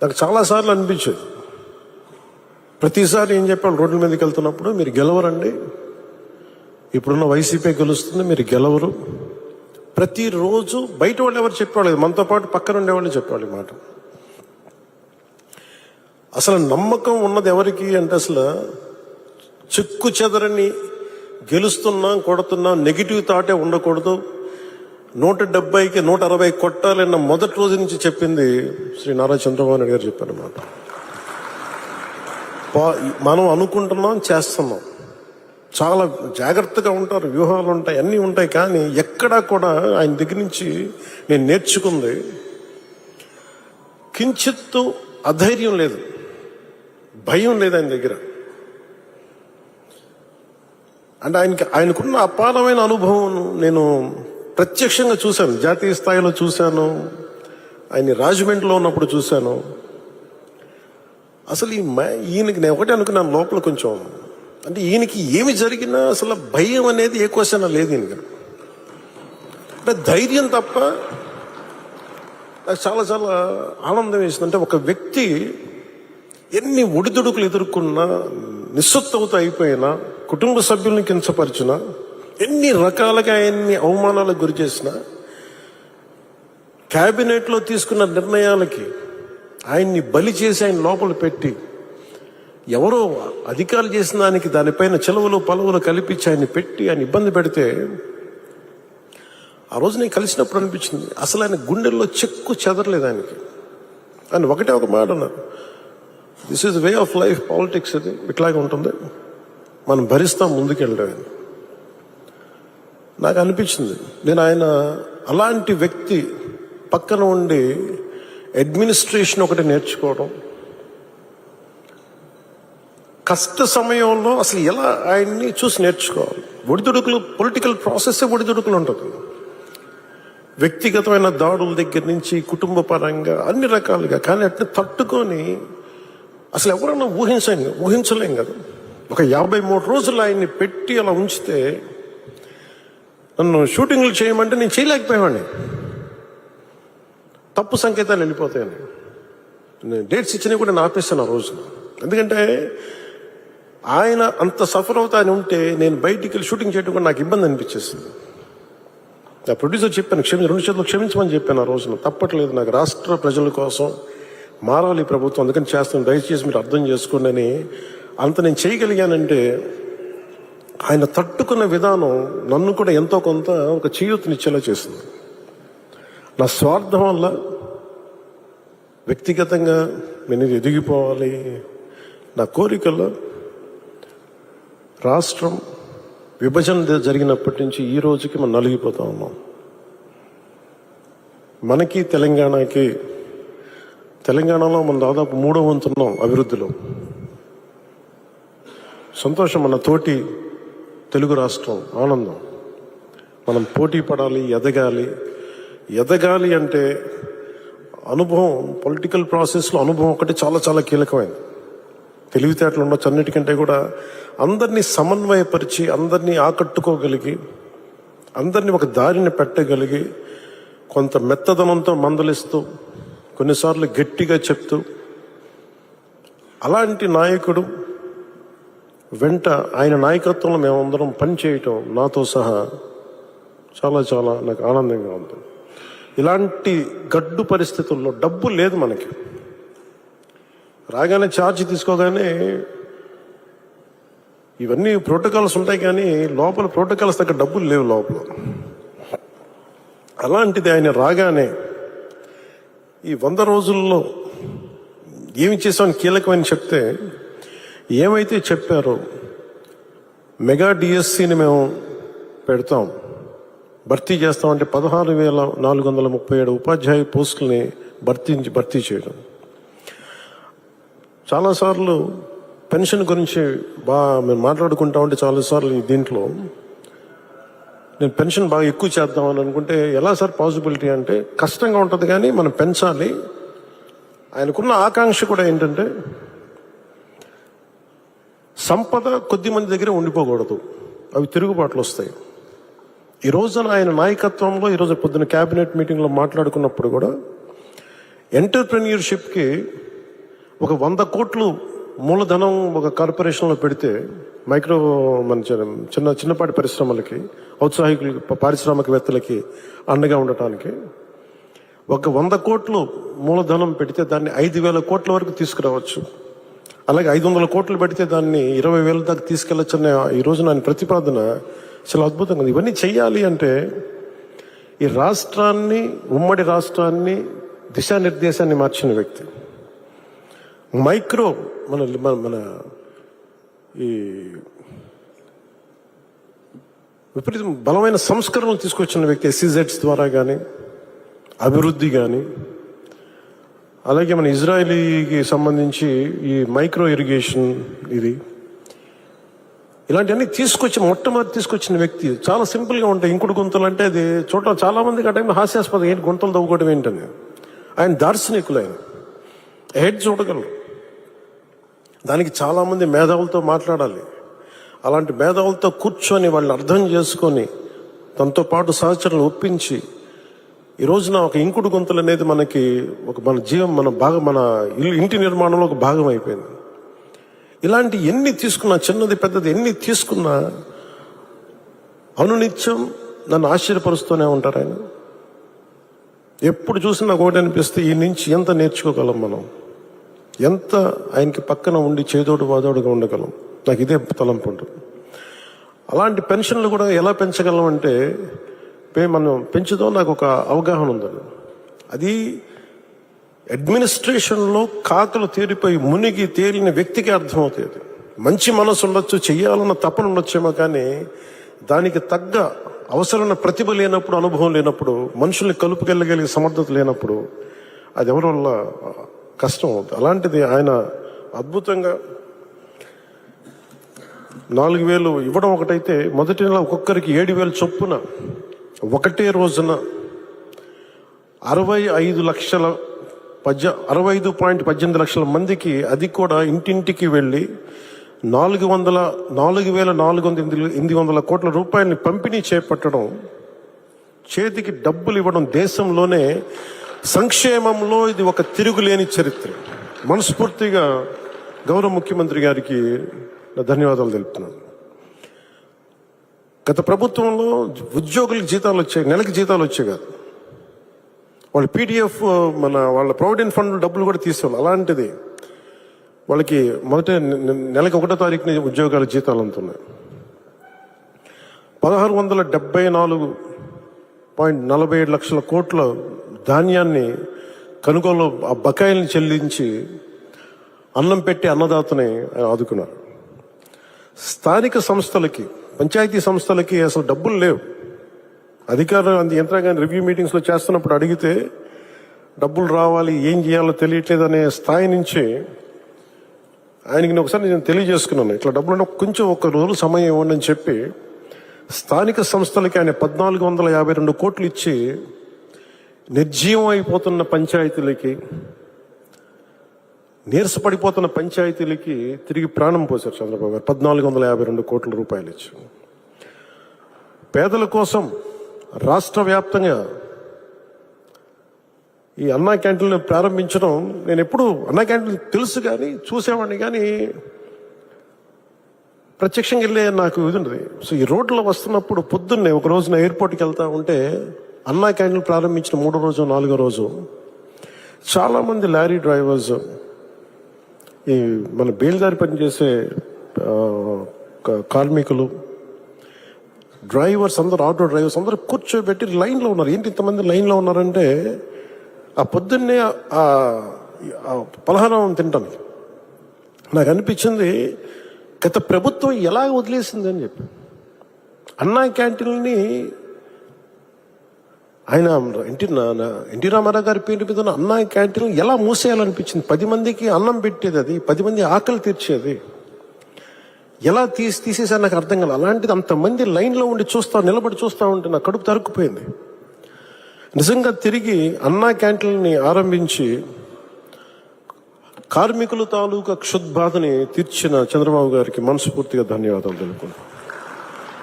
నాకు చాలాసార్లు అనిపించేది, ప్రతిసారి ఏం చెప్పాను రోడ్ల మీదకి వెళ్తున్నప్పుడు, మీరు గెలవరండి, ఇప్పుడున్న వైసీపీ గెలుస్తుంది, మీరు గెలవరు. ప్రతిరోజు బయట వాళ్ళు ఎవరు చెప్పేవాళ్ళు, మనతో పాటు పక్కన ఉండేవాళ్ళు చెప్పేవాళ్ళు మాట. అసలు నమ్మకం ఉన్నది ఎవరికి అంటే, అసలు చెక్కు చెదరని గెలుస్తున్నాం కొడుతున్నాం నెగిటివ్ థాటే ఉండకూడదు, 170కి 160 కొట్టాలన్న మొదటి రోజు నుంచి చెప్పింది శ్రీ నారా చంద్రబాబు నాయుడు గారు చెప్పారన్నమాట. మనం అనుకుంటున్నాం, చేస్తున్నాం, చాలా జాగ్రత్తగా ఉంటారు, వ్యూహాలు ఉంటాయి, అన్నీ ఉంటాయి. కానీ ఎక్కడా కూడా ఆయన దగ్గర నుంచి నేను నేర్చుకుంది, కించిత్తు అధైర్యం లేదు, భయం లేదు ఆయన దగ్గర. అంటే ఆయనకున్న అపారమైన అనుభవం నేను ప్రత్యక్షంగా చూశాను, జాతీయ స్థాయిలో చూశాను, ఆయన రాజమండ్రిలో ఉన్నప్పుడు చూశాను. అసలు ఈయనకి నేను ఒకటే అనుకున్నాను లోపల కొంచెం, అంటే ఈయనకి ఏమి జరిగినా అసలు భయం అనేది ఏ క్వశ్చన్ లేదు ఈయనకి. అంటే ధైర్యం తప్ప. నాకు చాలా చాలా ఆనందం వేసింది, అంటే ఒక వ్యక్తి ఎన్ని ఒడిదుడుకులు ఎదుర్కొన్నా, నిస్సత్తువతో అయిపోయినా, కుటుంబ సభ్యుల్ని కించపరిచినా, ఎన్ని రకాలుగా ఎన్ని అవమానాలకు గురి చేసినా, క్యాబినెట్లో తీసుకున్న నిర్ణయాలకి ఆయన్ని బలి చేసి ఆయన లోపల పెట్టి, ఎవరో అధికారులు చేసిన దానిపైన చెలవులు పలువులు కల్పించి ఆయన్ని పెట్టి ఆయన ఇబ్బంది పెడితే, ఆ రోజు నేను కలిసినప్పుడు అనిపించింది, అసలు ఆయన గుండెల్లో చెక్కు చెదరలేదు ఆయనకి. ఆయన ఒకటే ఒక మాట అన్నారు, this is way of life, politics ఇది ఇట్లాగే ఉంటుంది, మనం భరిస్తాం ముందుకెళ్ళడం. నాకు అనిపించింది, నేను ఆయన అలాంటి వ్యక్తి పక్కన ఉండి అడ్మినిస్ట్రేషన్ ఒకటి నేర్చుకోవడం, కష్ట సమయంలో అసలు ఎలా ఆయన్ని చూసి నేర్చుకోవాలి. ఒడిదుడుకులు, పొలిటికల్ ప్రాసెస్ ఒడిదుడుకులు ఉంటుంది, వ్యక్తిగతమైన దాడుల దగ్గర నుంచి కుటుంబ పరంగా అన్ని రకాలుగా. కానీ అట్లా తట్టుకొని అసలు ఎవరన్నా ఊహించలేం కదా. ఒక 53 రోజులు ఆయన్ని పెట్టి అలా ఉంచితే, నన్ను షూటింగ్లు చేయమంటే నేను చేయలేకపోయావాడిని, తప్పు సంకేతాలు వెళ్ళిపోతాయని. నేను డేట్స్ ఇచ్చినవి కూడా నేను ఆపేస్తాను ఆ రోజు. ఎందుకంటే ఆయన అంత సఫర్ అవుతా అని ఉంటే నేను బయటికి వెళ్ళి షూటింగ్ చేయడం కూడా నాకు ఇబ్బంది అనిపించేస్తుంది. నా ప్రొడ్యూసర్ చెప్పాను, 2 చేతులు క్షమించమని చెప్పాను ఆ రోజున. తప్పట్లేదు, నాకు రాష్ట్ర ప్రజల కోసం మారాలి ప్రభుత్వం, అందుకని చేస్తాను, దయచేసి మీరు అర్థం చేసుకోండి అని. అంత నేను చేయగలిగానంటే ఆయన తట్టుకున్న విధానం నన్ను కూడా ఎంతో కొంత ఒక చేయూతనిచ్చేలా చేసింది. నా స్వార్థం వల్ల వ్యక్తిగతంగా నేను ఎదిగిపోవాలి, నా కోరికల్లో రాష్ట్రం విభజన జరిగినప్పటి నుంచి ఈ రోజుకి మనం నలిగిపోతా ఉన్నాం. మనకి తెలంగాణలో మనం దాదాపు 3వ వంతున్నాం అభివృద్ధిలో. సంతోషం, మన తోటి తెలుగు రాష్ట్రం ఆనందం. మనం పోటీ పడాలి, ఎదగాలి అంటే అనుభవం, పొలిటికల్ ప్రాసెస్లో అనుభవం ఒకటి చాలా చాలా కీలకమైనది. తెలివితేటలు ఉండొచ్చు, అన్నిటికంటే కూడా అందరినీ సమన్వయపరిచి, అందరినీ ఆకట్టుకోగలిగి, అందరినీ ఒక దారిని పెట్టగలిగి, కొంత మెత్తదనంతో మందలిస్తూ, కొన్నిసార్లు గట్టిగా చెప్తూ, అలాంటి నాయకుడు వెంట ఆయన నాయకత్వంలో మేమందరం పనిచేయటం నాతో సహా చాలా చాలా నాకు ఆనందంగా ఉంది. ఇలాంటి గడ్డు పరిస్థితుల్లో డబ్బు లేదు మనకి. రాగానే ఛార్జ్ తీసుకోగానే ఇవన్నీ ప్రోటోకాల్స్ ఉంటాయి, కానీ లోపల ప్రోటోకాల్స్ దగ్గర డబ్బులు లేవు లోపల. అలాంటిది ఆయన రాగానే ఈ 100 రోజుల్లో ఏమి చేసామని కీలకమని చెప్తే, ఏమైతే చెప్పారో మెగా డిఎస్సిని మేము పెడతాం, భర్తీ చేస్తామంటే 16,437 ఉపాధ్యాయ పోస్టుల్ని భర్తీ చేయడం. చాలాసార్లు పెన్షన్ గురించి మేము మాట్లాడుకుంటా ఉంటే చాలాసార్లు దీంట్లో నేను పెన్షన్ బాగా ఎక్కువ చేద్దామని అనుకుంటే, ఎలా సార్ పాసిబిలిటీ అంటే, కష్టంగా ఉంటుంది కానీ మనం పెంచాలి. ఆయనకున్న ఆకాంక్ష కూడా ఏంటంటే, సంపద కొద్ది మంది దగ్గర ఉండిపోకూడదు, అవి తిరుగుబాట్లు వస్తాయి. ఈ రోజున ఆయన నాయకత్వంలో ఈరోజు పొద్దున క్యాబినెట్ మీటింగ్లో మాట్లాడుకున్నప్పుడు కూడా ఎంటర్ప్రెన్యూర్షిప్కి ఒక 100 కోట్లు మూలధనం ఒక కార్పొరేషన్లో పెడితే మైక్రో మన చిన్నపాటి పరిశ్రమలకి, ఔత్సాహికులకి, పారిశ్రామికవేత్తలకి అండగా ఉండటానికి ఒక 100 కోట్లు మూలధనం పెడితే దాన్ని 5,000 కోట్ల వరకు తీసుకురావచ్చు. అలాగే 500 కోట్లు పెడితే దాన్ని 20,000 దాకా తీసుకెళ్లొచ్చు అనే ఈ రోజు నా ప్రతిపాదన చాలా అద్భుతంగా ఉంది. ఇవన్నీ చెయ్యాలి అంటే ఈ రాష్ట్రాన్ని, ఉమ్మడి రాష్ట్రాన్ని దిశానిర్దేశాన్ని మార్చిన వ్యక్తి, మైక్రో మన ఈ విపరీతం బలమైన సంస్కరణలు తీసుకొచ్చిన వ్యక్తి, SEZs ద్వారా కానీ అభివృద్ధి కానీ, అలాగే మన ఇజ్రాయలీకి సంబంధించి ఈ మైక్రో ఇరిగేషన్ ఇలాంటివన్నీ మొట్టమొదటి తీసుకొచ్చిన వ్యక్తి. చాలా సింపుల్గా ఉంటాయి. ఇంకుడు గుంతలు అంటే అది చూడటం చాలా మందికి ఆ టైంలో హాస్యాస్పదం, ఏంటి గుంతలు తవ్వుకోవడం ఏంటని. ఆయన దార్శనికులు, ఆయన హెడ్ చూడగలరు. దానికి చాలామంది మేధావులతో మాట్లాడాలి. అలాంటి మేధావులతో కూర్చొని వాళ్ళని అర్థం చేసుకొని తనతో పాటు సహచరులు ఒప్పించి ఈ రోజున ఒక ఇంకుడు గుంతలు అనేది మనకి ఒక మన ఇంటి నిర్మాణంలో ఒక భాగం అయిపోయింది. ఇలాంటి ఎన్ని తీసుకున్నా, చిన్నది పెద్దది ఎన్ని తీసుకున్నా అనునిత్యం నన్ను ఆశ్చర్యపరుస్తూనే ఉంటారు ఆయన. ఎప్పుడు చూసినా నాకు ఒకటి అనిపిస్తే, ఈ నుంచి ఎంత నేర్చుకోగలం మనం, ఎంత ఆయనకి పక్కన ఉండి చేదోడు వాదోడుగా ఉండగలం. నాకు ఇదే తలంపు ఉంటుంది. అలాంటి పెన్షన్లు కూడా ఎలా పెంచగలం అంటే, మనం పెంచుదాం, నాకు ఒక అవగాహన ఉంది. అది అడ్మినిస్ట్రేషన్లో కాకలు తీరిపోయి మునిగి తేలిన వ్యక్తికి అర్థమవుతుంది. మంచి మనసు ఉండొచ్చు, చెయ్యాలన్న తపన ఉండొచ్చేమో, కానీ దానికి తగ్గ అవసరమైన ప్రతిభ లేనప్పుడు, అనుభవం లేనప్పుడు, మనుషుల్ని కలుపుకెళ్ళగలిగే సమర్థత లేనప్పుడు అది ఎవరి వల్ల కష్టం అవుతుంది. అలాంటిది ఆయన అద్భుతంగా 4,000 ఇవ్వడం ఒకటైతే, మొదటి నెల ఒక్కొక్కరికి 7,000 చొప్పున ఒకటే రోజున 65.18 లక్షల మందికి, అది కూడా ఇంటింటికి వెళ్ళి 4,400 కోట్ల రూపాయలని పంపిణీ చేపట్టడం, చేతికి డబ్బులు ఇవ్వడం, దేశంలోనే సంక్షేమంలో ఇది ఒక తిరుగులేని చరిత్ర. మనస్ఫూర్తిగా గౌరవ ముఖ్యమంత్రి గారికి ధన్యవాదాలు తెలుపుతున్నాను. గత ప్రభుత్వంలో ఉద్యోగులకు జీతాలు వచ్చాయి, నెలకి జీతాలు వచ్చాయి కాదు. వాళ్ళు PDF వాళ్ళ ప్రావిడెంట్ ఫండ్ డబ్బులు కూడా తీసేవాళ్ళు. అలాంటిది వాళ్ళకి మొదట నెలకి 1వ తారీఖున ఉద్యోగాల జీతాలు అందుతున్నాయి. 1674.47 లక్షల కోట్ల ధాన్యాన్ని కొనుగోలు, ఆ బకాయిల్ని చెల్లించి అన్నం పెట్టి అన్నదాతని ఆదుకున్నారు. స్థానిక సంస్థలకి, పంచాయతీ సంస్థలకి అసలు డబ్బులు లేవు. అధికారులు యంత్రాంగాన్ని రివ్యూ మీటింగ్స్లో చేస్తున్నప్పుడు అడిగితే డబ్బులు రావాలి, ఏం చేయాలో తెలియట్లేదు అనే స్థాయి నుంచి ఆయనకి ఒకసారి నేను తెలియజేసుకున్నాను, ఇట్లా డబ్బులు కొంచెం ఒక రోజు సమయం ఇవ్వండి అని చెప్పి స్థానిక సంస్థలకి ఆయన 1,452 కోట్లు ఇచ్చి నిర్జీవం అయిపోతున్న పంచాయతీలకి, నీరసపడిపోతున్న పంచాయతీలకి తిరిగి ప్రాణం పోశారు చంద్రబాబు గారు. 1,452 కోట్ల రూపాయలు ఇచ్చి పేదల కోసం రాష్ట్ర వ్యాప్తంగా ఈ అన్నా క్యాంటీన్లు ప్రారంభించడం. నేను ఎప్పుడు అన్నా క్యాంటీన్లు తెలుసు కానీ, చూసేవాడిని కానీ, ప్రత్యక్షంగా వెళ్ళే నాకు ఇది ఉండదు. సో ఈ రోడ్లో వస్తున్నప్పుడు పొద్దున్నే ఒక రోజున ఎయిర్పోర్ట్కి వెళ్తా ఉంటే అన్నా క్యాంటీన్లు ప్రారంభించిన 3వ రోజు 4వ రోజు చాలామంది లారీ డ్రైవర్స్, ఈ మన బేల్దారి పనిచేసే కార్మికులు, డ్రైవర్స్ అందరూ, ఆటో డ్రైవర్స్ అందరూ కూర్చోబెట్టి లైన్లో ఉన్నారు. ఏంటి ఇంతమంది లైన్లో ఉన్నారంటే, ఆ పొద్దున్నే ఆ పలహారం తింటాను. నాకు అనిపించింది, గత ప్రభుత్వం ఎలా వదిలేసింది అని చెప్పి. అన్నా క్యాంటీన్ని ఆయన ఎన్టీ రామారావు గారి పేరు మీద అన్నా క్యాంటీన్ ఎలా మూసేయాలనిపించింది. 10 మందికి అన్నం పెట్టేది, అది 10 మంది ఆకలి తీర్చేది. ఎలా తీసేసారు నాకు అర్థం కాదు. అలాంటిది అంతమంది లైన్లో ఉండి నిలబడి చూస్తూ ఉంటే నా కడుపు తరుక్కుపోయింది. నిజంగా తిరిగి అన్నా క్యాంటీన్ని ఆరంభించి కార్మికుల తాలూకా క్షుద్బాధని తీర్చిన చంద్రబాబు గారికి మనస్ఫూర్తిగా ధన్యవాదాలు తెలుపుకుంటాను.